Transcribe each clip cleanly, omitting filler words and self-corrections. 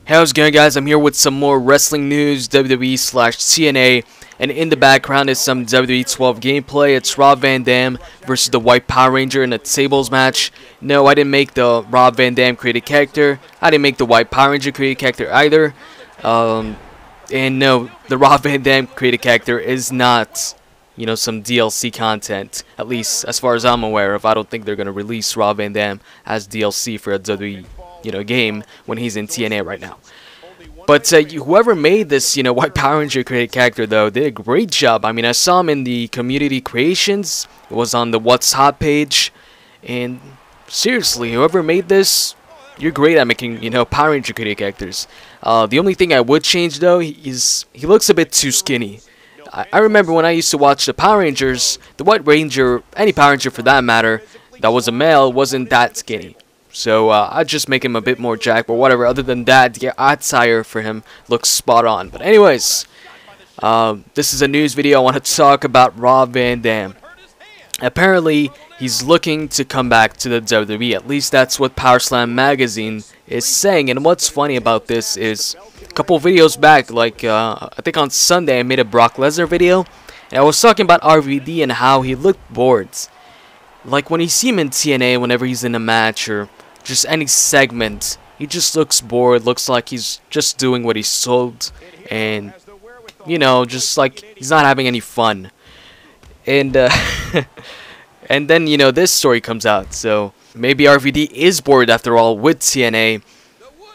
Hey, how's it going, guys? I'm here with some more wrestling news, WWE slash TNA, and in the background is some WWE 12 gameplay. It's Rob Van Dam versus the White Power Ranger in a tables match. No, I didn't make the Rob Van Dam created character. I didn't make the White Power Ranger created character either. And no, the Rob Van Dam created character is not, some DLC content. At least as far as I'm aware of. I don't think they're gonna release Rob Van Dam as DLC for a WWE game when he's in TNA right now. But whoever made this, White Power Ranger created character, though, did a great job. I mean, I saw him in the community creations. It was on the What's Hot page. And seriously, whoever made this, you're great at making, Power Ranger created characters. The only thing I would change, though, is he looks a bit too skinny. I remember when I used to watch the Power Rangers, the White Ranger, any Power Ranger for that matter, that was a male, wasn't that skinny. So I'd just make him a bit more jacked, but whatever. Other than that, the attire for him looks spot on. But anyways, this is a news video. I want to talk about Rob Van Dam. Apparently, he's looking to come back to the WWE. At least that's what Power Slam magazine is saying. And what's funny about this is a couple videos back, like I think on Sunday, I made a Brock Lesnar video, and I was talking about RVD and how he looked bored. Like when you see him in TNA, whenever he's in a match or just any segment, he just looks bored, looks like he's just doing what he's told, and just like he's not having any fun. And and then this story comes out, so maybe RVD is bored after all with TNA.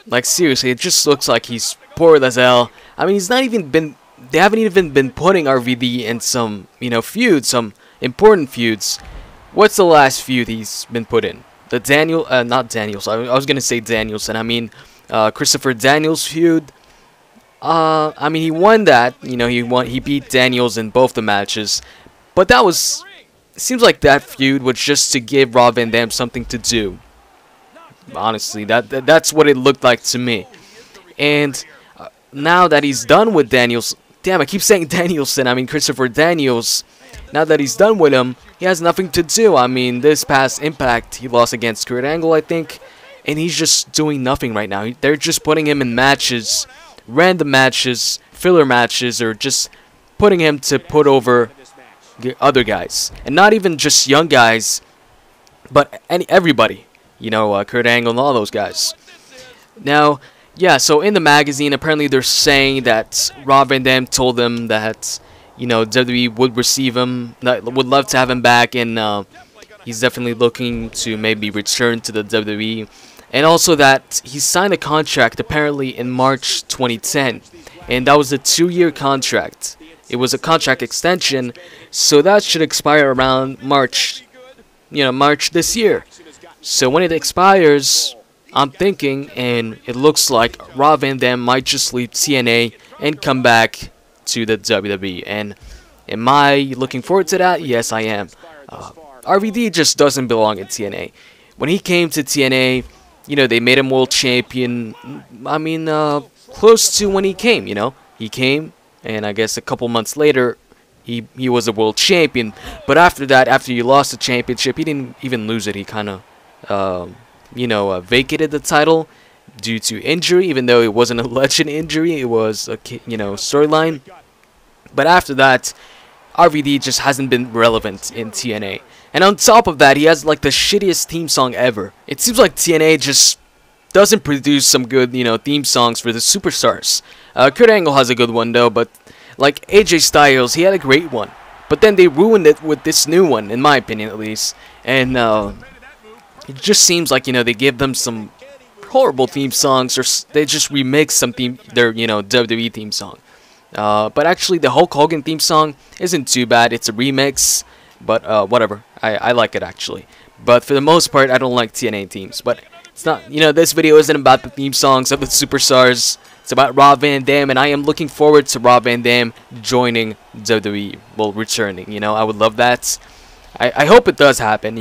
Like seriously, it just looks like he's bored as hell. I mean, they haven't even been putting RVD in some feuds, some important feuds. What's the last feud he's been put in? The not Daniels. I was gonna say Danielson. I mean, Christopher Daniels feud. I mean, he won that. He beat Daniels in both the matches. But that was. It seems like that feud was just to give Rob Van Dam something to do. Honestly, that's what it looked like to me. And now that he's done with Daniels, damn, I keep saying Danielson. I mean Christopher Daniels. Now that he's done with him, he has nothing to do. I mean, this past Impact, he lost against Kurt Angle, I think, and he's just doing nothing right now. They're just putting him in matches, random matches, filler matches, or just putting him to put over other guys. And not even just young guys, but everybody. Kurt Angle and all those guys. Now, yeah, so in the magazine, apparently they're saying that Rob Van Dam told them that WWE would receive him, would love to have him back, and he's definitely looking to maybe return to the WWE. And also that he signed a contract apparently in March 2010, and that was a 2-year contract. It was a contract extension, so that should expire around March, March this year. So when it expires, I'm thinking, and it looks like Rob Van Dam might just leave TNA and come back to the WWE. And am I looking forward to that? Yes, I am. RVD just doesn't belong in TNA. When he came to TNA, they made him world champion. I mean, close to when he came. He came, and I guess a couple months later, he was a world champion. But after that, after he lost the championship, he didn't even lose it. He kind of, vacated the title due to injury, even though it wasn't a legend injury, it was a storyline. But after that, RVD just hasn't been relevant in TNA. And on top of that, he has like the shittiest theme song ever. It seems like TNA just doesn't produce some good, theme songs for the superstars. Kurt Angle has a good one though, but like AJ Styles, he had a great one. But then they ruined it with this new one, in my opinion at least. And it just seems like they give them some horrible theme songs, or they just remix their WWE theme song. But actually the Hulk Hogan theme song isn't too bad. It's a remix, but whatever. I like it actually. But for the most part, I don't like TNA themes. But it's not, this video isn't about the theme songs of the superstars. It's about Rob Van Dam, and I am looking forward to Rob Van Dam joining WWE, well, returning. I would love that. I hope it does happen.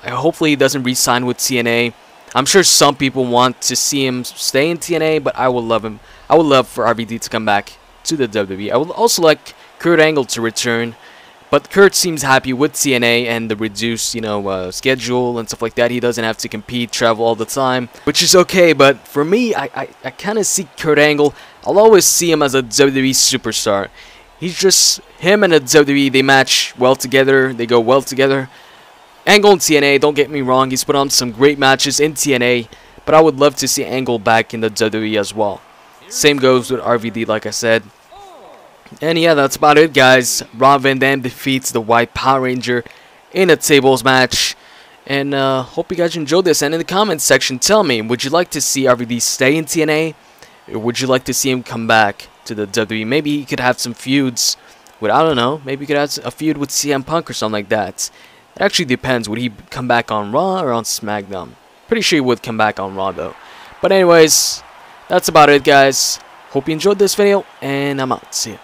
Hopefully he doesn't re-sign with TNA. I'm sure some people want to see him stay in TNA, but I would love him. I would love for RVD to come back to the WWE. I would also like Kurt Angle to return, But Kurt seems happy with TNA and the reduced, schedule and stuff like that. He doesn't have to compete, travel all the time, which is okay. But for me, I kind of see Kurt Angle. I'll always see him as a WWE superstar. He's just him and the WWE. They match well together. They go well together. Angle in TNA, don't get me wrong. He's put on some great matches in TNA, but I would love to see Angle back in the WWE as well. Same goes with RVD, like I said. And yeah, that's about it, guys. Rob Van Dam defeats the White Power Ranger in a tables match. And hope you guys enjoyed this. And in the comments section, tell me, would you like to see RVD stay in TNA? Or would you like to see him come back to the WWE? Maybe he could have some feuds with, I don't know, maybe he could have a feud with CM Punk or something like that. It actually depends. Would he come back on Raw or on SmackDown? Pretty sure he would come back on Raw, though. But anyways, that's about it, guys. Hope you enjoyed this video, and I'm out. See ya.